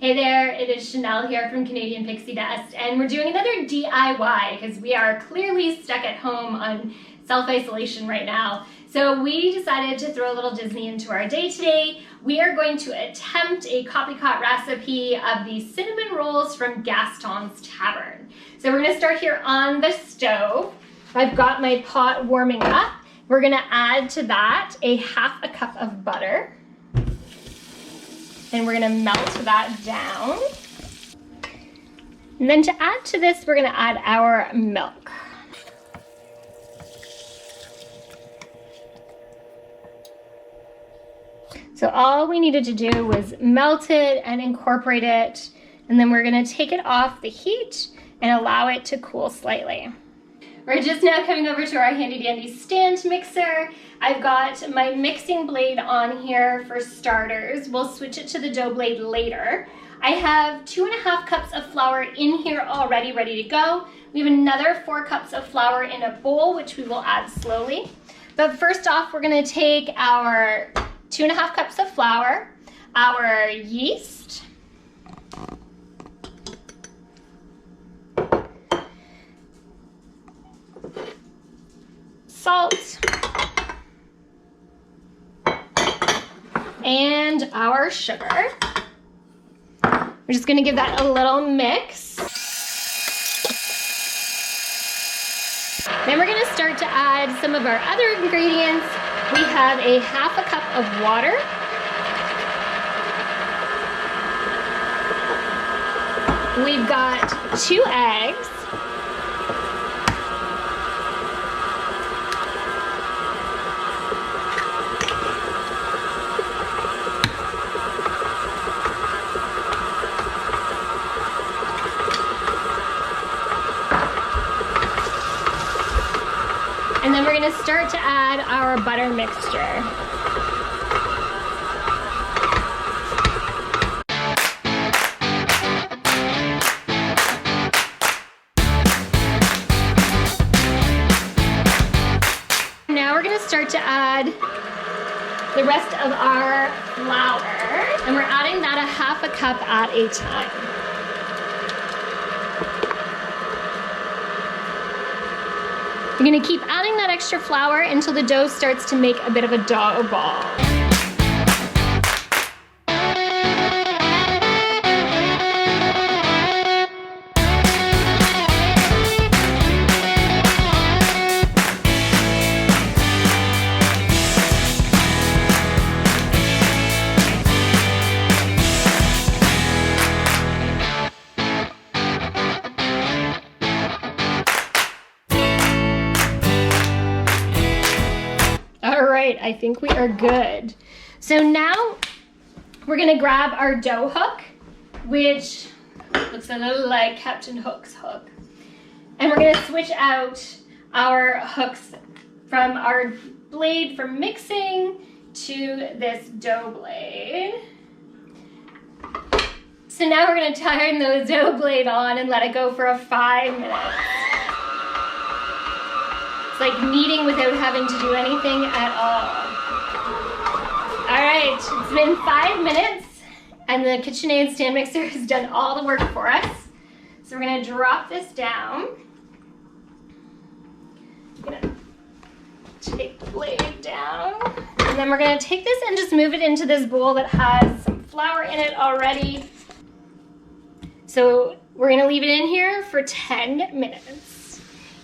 Hey there, it is Chanel here from Canadian Pixie Dust, and we're doing another DIY because we are clearly stuck at home on self-isolation right now. So we decided to throw a little Disney into our day today. We are going to attempt a copycat recipe of the cinnamon rolls from Gaston's Tavern. So we're gonna start here on the stove. I've got my pot warming up. We're gonna add to that half a cup of butter. And we're gonna melt that down. And then to add to this, we're gonna add our milk. So all we needed to do was melt it and incorporate it, and then we're gonna take it off the heat and allow it to cool slightly. We're just now coming over to our handy dandy stand mixer. I've got my mixing blade on here for starters. We'll switch it to the dough blade later. I have 2.5 cups of flour in here already ready to go. We have another 4 cups of flour in a bowl, which we will add slowly. But first off, we're gonna take our 2.5 cups of flour, our yeast, salt, and our sugar. We're just gonna give that a little mix. Then we're gonna start to add some of our other ingredients. We have half a cup of water. We've got 2 eggs. And then we're gonna start to add our butter mixture. Now we're gonna start to add the rest of our flour, and we're adding that 1/2 cup at a time. You're gonna keep adding that extra flour until the dough starts to make a bit of a dough ball. I think we are good. So now we're gonna grab our dough hook, which looks a little like Captain Hook's hook. And we're gonna switch out our hooks from our blade for mixing to this dough blade. So now we're gonna turn the dough blade on and let it go for 5 minutes. It's like kneading without having to do anything at all. All right, it's been 5 minutes and the KitchenAid stand mixer has done all the work for us. So we're gonna drop this down. I'm gonna take the blade down. And then we're gonna take this and just move it into this bowl that has some flour in it already. So we're gonna leave it in here for 10 minutes.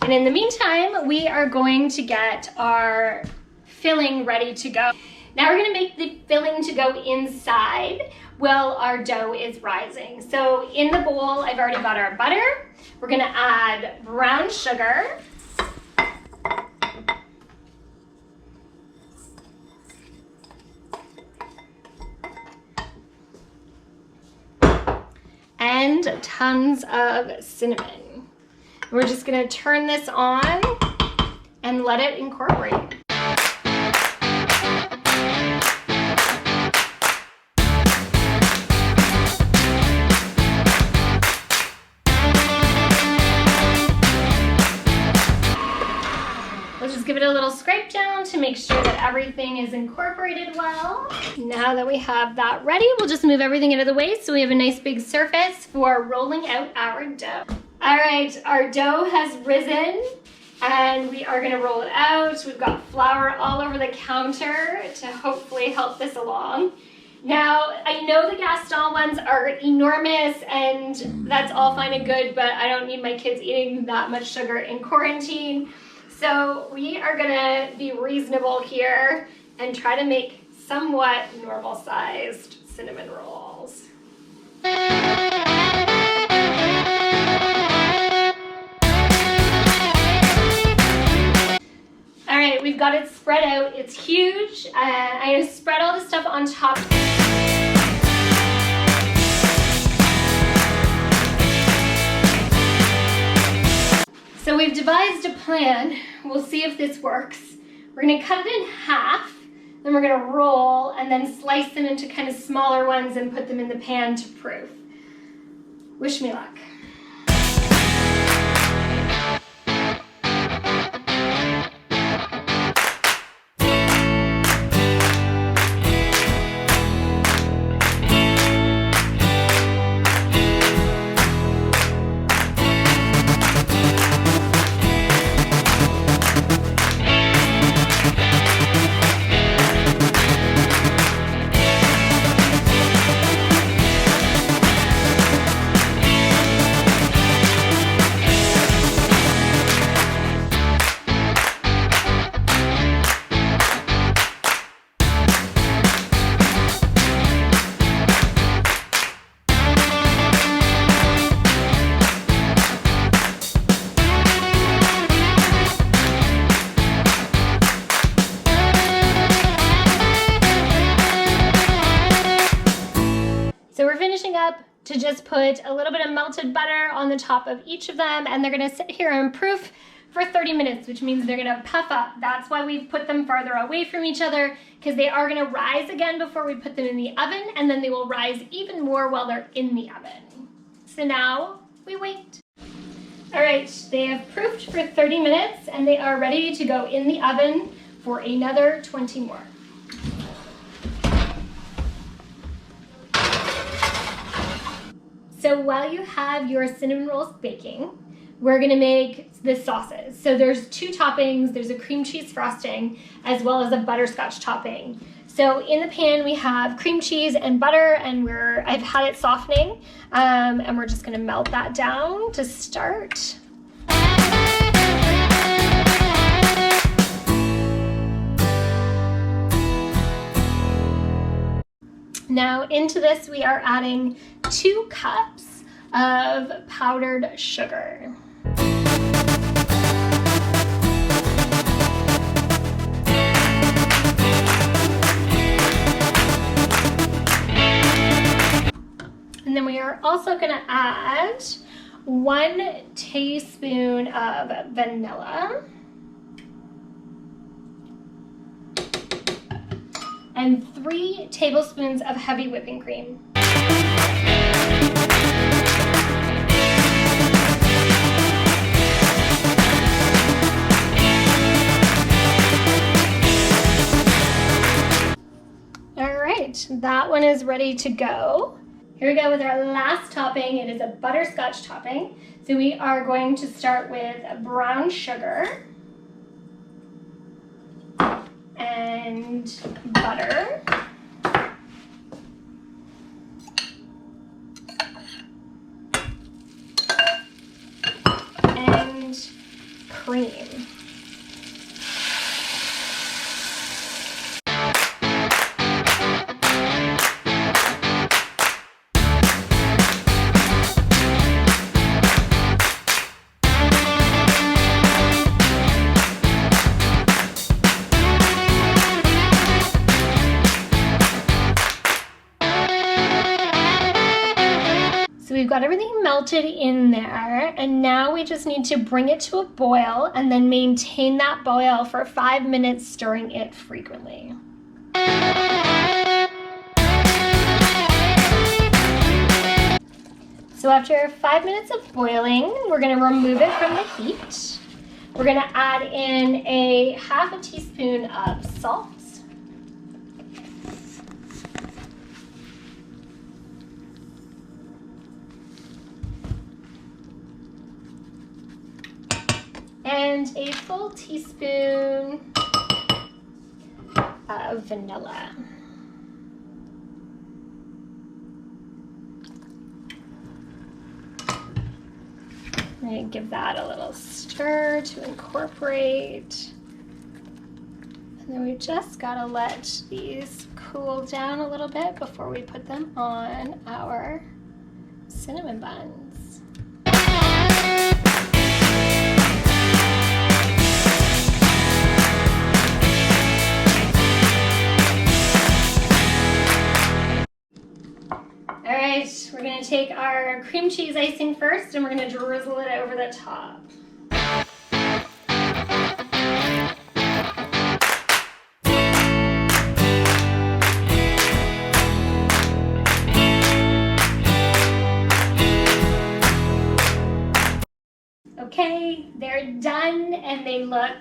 And in the meantime, we are going to get our filling ready to go. Now we're gonna make the filling to go inside while our dough is rising. So in the bowl, I've already got our butter. We're gonna add brown sugar. And tons of cinnamon. We're just gonna turn this on and let it incorporate. Let's just give it a little scrape down to make sure that everything is incorporated well. Now that we have that ready, we'll just move everything out of the way so we have a nice big surface for rolling out our dough. All right, our dough has risen and we are gonna roll it out. We've got flour all over the counter to hopefully help this along. Now, I know the Gaston ones are enormous and that's all fine and good, but I don't need my kids eating that much sugar in quarantine. So we are gonna be reasonable here and try to make somewhat normal sized cinnamon rolls. All right, we've got it spread out. It's huge. I'm gonna spread all the stuff on top. So we've devised a plan. We'll see if this works. We're gonna cut it in half, then we're gonna roll and then slice them into kind of smaller ones and put them in the pan to proof. Wish me luck. So we're finishing up to just put a little bit of melted butter on the top of each of them, and they're gonna sit here and proof for 30 minutes, which means they're gonna puff up. That's why we've put them farther away from each other, because they are gonna rise again before we put them in the oven, and then they will rise even more while they're in the oven. So now we wait. All right, they have proofed for 30 minutes, and they are ready to go in the oven for another 20 more. So while you have your cinnamon rolls baking, we're gonna make the sauces. So there's two toppings. There's a cream cheese frosting as well as a butterscotch topping. So in the pan we have cream cheese and butter, and I've had it softening, and we're just gonna melt that down to start. Now into this we are adding 2 cups of powdered sugar. And then we are also going to add 1 teaspoon of vanilla and 3 tablespoons of heavy whipping cream. All right, that one is ready to go. Here we go with our last topping. It is a butterscotch topping. So we are going to start with brown sugar and butter. And cream. So we've got everything melted in there, and now we just need to bring it to a boil and then maintain that boil for 5 minutes, stirring it frequently. So after 5 minutes of boiling, we're going to remove it from the heat. We're going to add in a half a teaspoon of salt. and a full teaspoon of vanilla. I'm going to give that a little stir to incorporate. And then we just got to let these cool down a little bit before we put them on our cinnamon buns. All right, we're gonna take our cream cheese icing first and we're gonna drizzle it over the top. Okay, they're done and they look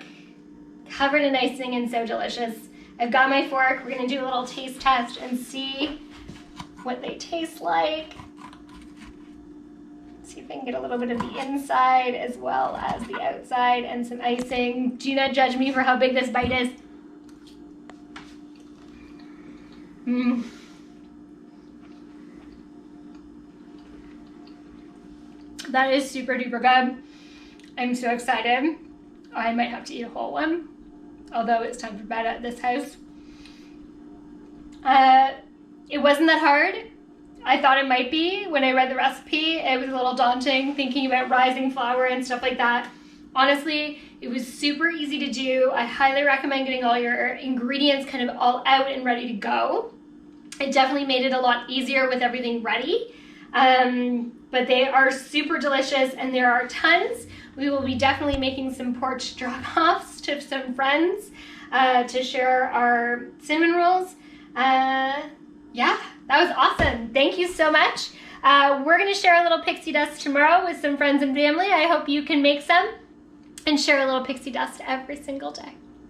covered in icing and so delicious. I've got my fork. We're gonna do a little taste test and see what they taste like. See if I can get a little bit of the inside as well as the outside and some icing. Do not judge me for how big this bite is. That is super duper good. I'm so excited. I might have to eat a whole one, although it's time for bed at this house. It wasn't that hard. I thought it might be. When I read the recipe, it was a little daunting thinking about rising flour and stuff like that. Honestly, it was super easy to do. I highly recommend getting all your ingredients kind of all out and ready to go. It definitely made it a lot easier with everything ready. But they are super delicious and there are tons. We will be definitely making some porch drop-offs to some friends to share our cinnamon rolls. Yeah, that was awesome. Thank you so much. We're gonna share a little pixie dust tomorrow with some friends and family. I hope you can make some and share a little pixie dust every single day.